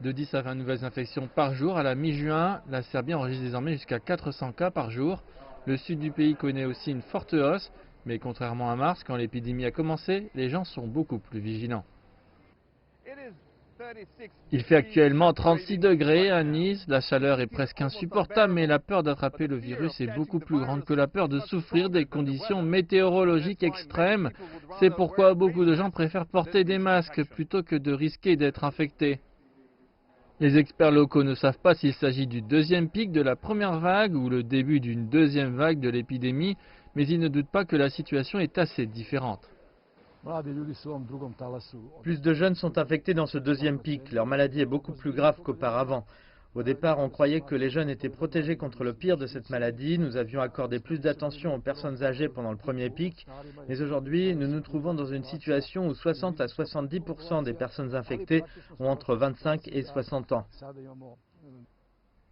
De 10 à 20 nouvelles infections par jour à la mi-juin, la Serbie enregistre désormais jusqu'à 400 cas par jour. Le sud du pays connaît aussi une forte hausse, mais contrairement à mars, quand l'épidémie a commencé, les gens sont beaucoup plus vigilants. Il fait actuellement 36 degrés à Nice, la chaleur est presque insupportable, mais la peur d'attraper le virus est beaucoup plus grande que la peur de souffrir des conditions météorologiques extrêmes. C'est pourquoi beaucoup de gens préfèrent porter des masques plutôt que de risquer d'être infectés. Les experts locaux ne savent pas s'il s'agit du deuxième pic de la première vague ou le début d'une deuxième vague de l'épidémie, mais ils ne doutent pas que la situation est assez différente. Plus de jeunes sont infectés dans ce deuxième pic. Leur maladie est beaucoup plus grave qu'auparavant. Au départ, on croyait que les jeunes étaient protégés contre le pire de cette maladie. Nous avions accordé plus d'attention aux personnes âgées pendant le premier pic. Mais aujourd'hui, nous nous trouvons dans une situation où 60 à 70% des personnes infectées ont entre 25 et 60 ans.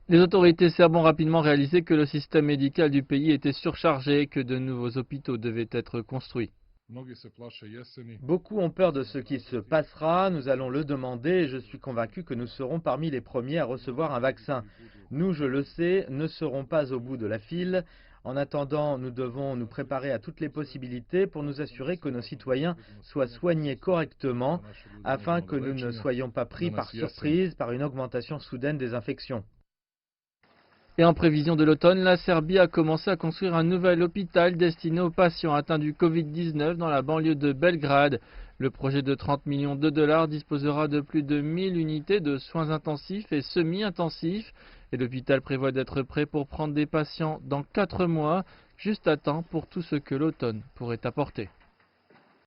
Les autorités serbes ont rapidement réalisé que le système médical du pays était surchargé et que de nouveaux hôpitaux devaient être construits. Beaucoup ont peur de ce qui se passera, nous allons le demander et je suis convaincu que nous serons parmi les premiers à recevoir un vaccin. Nous, je le sais, ne serons pas au bout de la file. En attendant, nous devons nous préparer à toutes les possibilités pour nous assurer que nos citoyens soient soignés correctement afin que nous ne soyons pas pris par surprise par une augmentation soudaine des infections. Et en prévision de l'automne, la Serbie a commencé à construire un nouvel hôpital destiné aux patients atteints du Covid-19 dans la banlieue de Belgrade. Le projet de 30 millions de dollars disposera de plus de 1000 unités de soins intensifs et semi-intensifs. Et l'hôpital prévoit d'être prêt pour prendre des patients dans 4 mois, juste à temps pour tout ce que l'automne pourrait apporter.